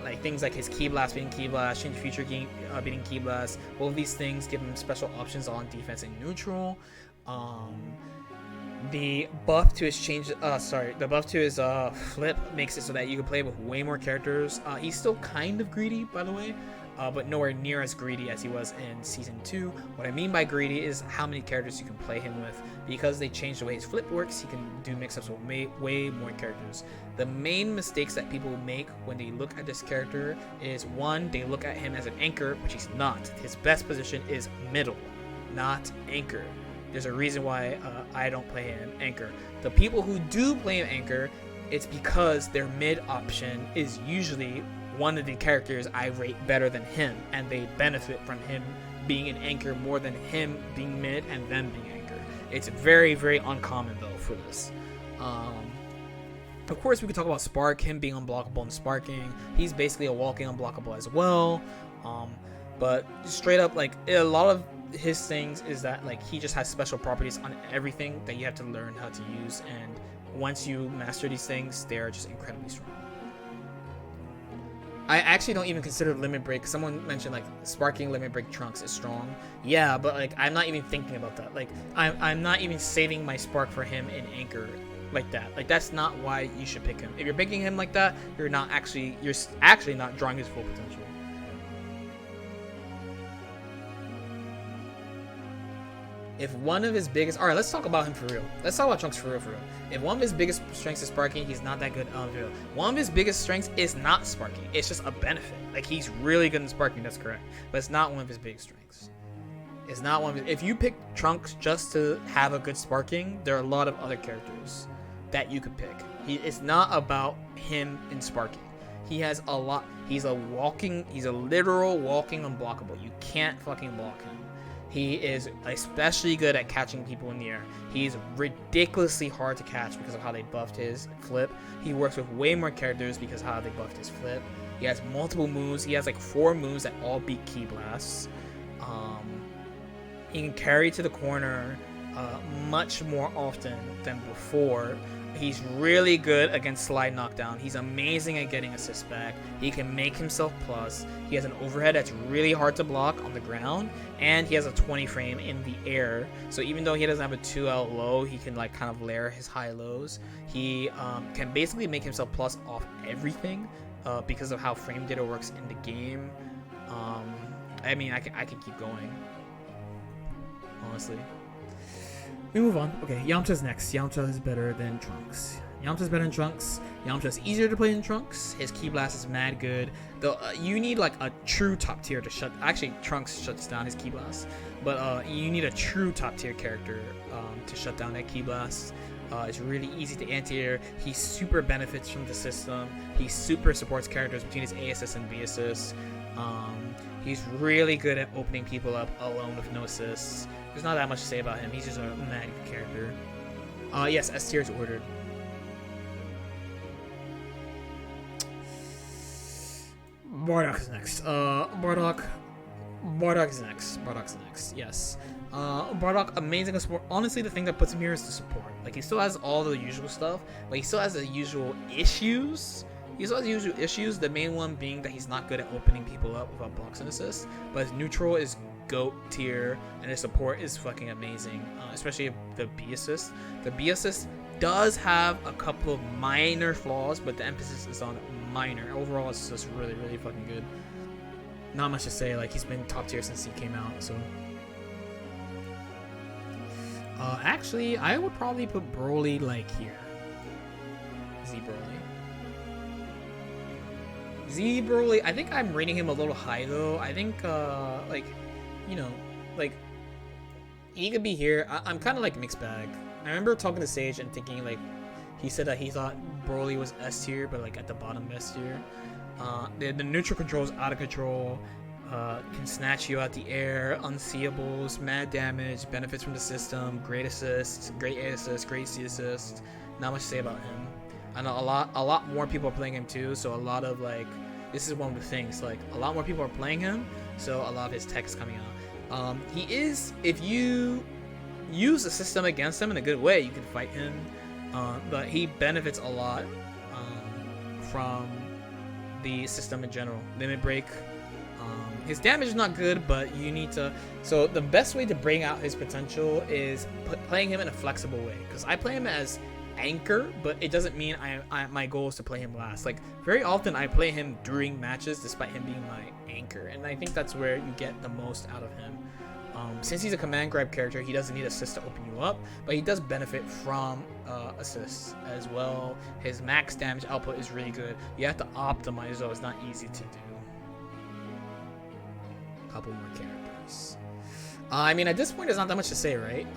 like things like his Ki Blast beating Ki Blast, Change Future beating Ki Blast. All of these things give him special options on defense and neutral. The buff to his flip makes it so that you can play with way more characters. He's still kind of greedy, by the way, but nowhere near as greedy as he was in Season 2. What I mean by greedy is how many characters you can play him with. Because they changed the way his flip works, he can do mix-ups with way more characters. The main mistakes that people make when they look at this character is, one, they look at him as an anchor, which he's not. His best position is middle, not anchor. There's a reason why I don't play him anchor. The people who do play him anchor, it's because their mid option is usually one of the characters I rate better than him, and they benefit from him being an anchor more than him being mid and them being anchor. It's very, very uncommon though for this. Of course, we could talk about Spark, him being unblockable and sparking. He's basically a walking unblockable as well. But straight up, like, a lot of his things is that, like, he just has special properties on everything that you have to learn how to use, and once you master these things, they are just incredibly strong. I actually don't even consider Limit Break. Someone mentioned like sparking Limit Break Trunks is strong. Yeah, but like I'm not even thinking about that. Like I'm not even saving my spark for him in anchor like that. Like that's not why you should pick him. If you're picking him like that, you're actually not drawing his full potential. If one of his biggest... Alright, let's talk about him for real. Let's talk about Trunks for real. If one of his biggest strengths is sparking, he's not that good on field. One of his biggest strengths is not sparking. It's just a benefit. Like, he's really good in sparking, that's correct. But it's not one of his biggest strengths. It's not one of his... If you pick Trunks just to have a good sparking, there are a lot of other characters that you could pick. It's not about him in sparking. He has a lot... He's a literal walking unblockable. You can't fucking block him. He is especially good at catching people in the air. He's ridiculously hard to catch because of how they buffed his flip. He works with way more characters because of how they buffed his flip. He has multiple moves. He has like 4 moves that all beat Ki Blasts. He can carry to the corner much more often than before. He's really good against slide knockdown. He's amazing at getting assists back. He can make himself plus. He has an overhead that's really hard to block on the ground, and he has a 20 frame in the air. So even though he doesn't have a 2L low, he can like kind of layer his high lows. He can basically make himself plus off everything because of how frame data works in the game. I mean, I can keep going, honestly. We move on. Okay, Yamcha's next. Yamcha is better than Trunks. Yamcha's better than Trunks. Yamcha's easier to play than Trunks. His Ki Blast is mad good. You need like a true top tier to shut... Actually, Trunks shuts down his Ki Blast. But you need a true top tier character to shut down that Ki Blast. It's really easy to anti-air. He super benefits from the system. He super supports characters between his A assist and B assists. He's really good at opening people up alone with no assists. There's not that much to say about him. He's just a mad character. Yes, S tier is ordered. Bardock is next. Bardock is next. Bardock's next. Yes. Bardock, amazing support. Honestly, the thing that puts him here is the support. Like, he still has all the usual stuff, but he still has the usual issues. The main one being that he's not good at opening people up without blocks and assists. But his neutral is GOAT tier, and his support is fucking amazing. Especially the B assist. The B assist does have a couple of minor flaws, but the emphasis is on minor. Overall, it's just really, really fucking good. Not much to say. Like, he's been top tier since he came out. So, actually, I would probably put Broly like here. Z Broly, I think I'm rating him a little high though. I think, like, you know, like, he could be here. I'm kind of like mixed bag. I remember talking to Sage and thinking, like, he said that he thought Broly was S tier, but like at the bottom S tier. The neutral control is out of control. Can snatch you out the air, unseeables, mad damage, benefits from the system, great assists, great A assist, great C assist. Not much to say about him. I know a lot more people are playing him too, so a lot of, like, this is one of the things, like, a lot more people are playing him, so a lot of his tech is coming out. He is, if you use the system against him in a good way, you can fight him, but he benefits a lot from the system in general. Limit break. His damage is not good, but you need to. So the best way to bring out his potential is playing him in a flexible way. Because I play him as anchor, but it doesn't mean my goal is to play him last. Like, very often I play him during matches, despite him being my anchor, and I think that's where you get the most out of him. Since he's a command grab character, he doesn't need assists to open you up, but he does benefit from assists as well. His max damage output is really good. You have to optimize though; it's not easy to do. Couple more characters. I mean, at this point, there's not that much to say, right?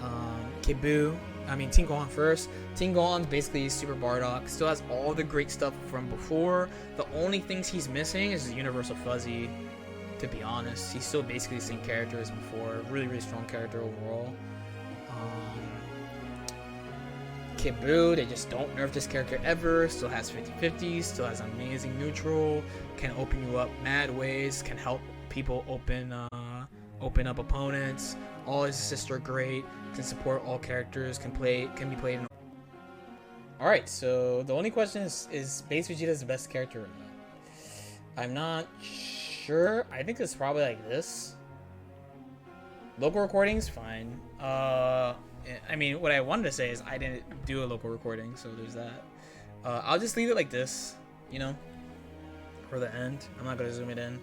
Tingohan first. Tingohan's basically Super Bardock. Still has all the great stuff from before. The only things he's missing is his Universal Fuzzy. To be honest, he's still basically the same character as before. Really, really strong character overall. Kid Buu, they just don't nerf this character ever. Still has 50/50. Still has amazing neutral. Can open you up mad ways. Can help people open up opponents. All his assists are great. Can support all characters. Can be played in. All right, so the only question is Base Vegeta the best character or not? I'm not sure. I think it's probably like this. Local recording's fine. I mean, what I wanted to say is I didn't do a local recording, so there's that. I'll just leave it like this, you know, for the end. I'm not gonna zoom it in.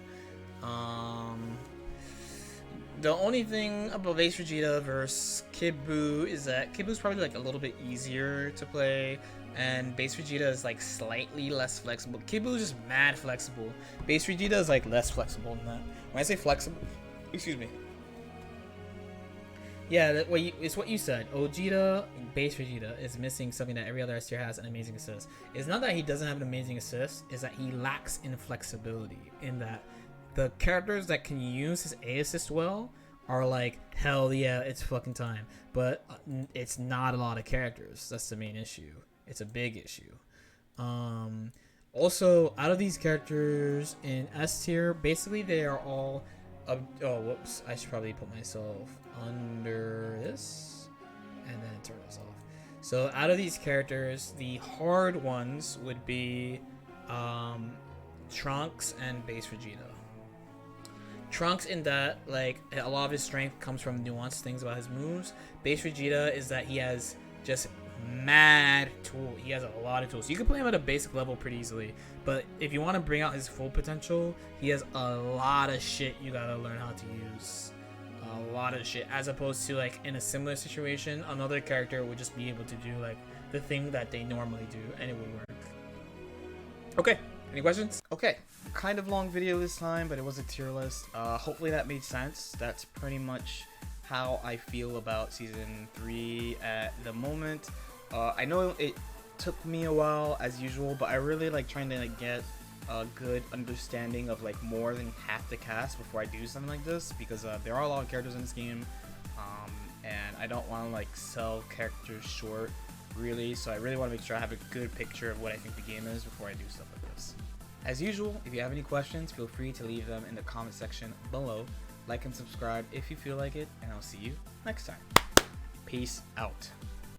The only thing about Base Vegeta versus Kid Buu is that Kid Buu's probably like a little bit easier to play, and Base Vegeta is like slightly less flexible. Kid Buu is just mad flexible. Base Vegeta is like less flexible than that. When I say flexible, excuse me. Yeah, it's what you said. Gogeta, Base Vegeta, is missing something that every other S tier has, an amazing assist. It's not that he doesn't have an amazing assist, it's that he lacks in flexibility, in that the characters that can use his A assist well are like, hell yeah, it's fucking time. But it's not a lot of characters. That's the main issue. It's a big issue. Also, out of these characters in S tier, basically they are all... oh, whoops. I should probably put myself under this and then turn this off. So out of these characters, the hard ones would be Trunks and Base Vegeta. Trunks, in that, like, a lot of his strength comes from nuanced things about his moves. Base Vegeta is that he has just mad tool. He has a lot of tools. You can play him at a basic level pretty easily, but if you want to bring out his full potential, he has a lot of shit you gotta learn how to use. A lot of shit, as opposed to, like, in a similar situation, another character would just be able to do, like, the thing that they normally do, and it would work. Okay. Any questions? Okay, kind of long video this time, but it was a tier list. Hopefully that made sense. That's pretty much how I feel about Season 3 at the moment. I know it took me a while as usual, but I really like trying to like get a good understanding of like more than half the cast before I do something like this, because there are a lot of characters in this game, and I don't want to like sell characters short really, so I really want to make sure I have a good picture of what I think the game is before I do stuff like this. As usual, if you have any questions, feel free to leave them in the comment section below. Like and subscribe if you feel like it, and I'll see you next time. Peace out.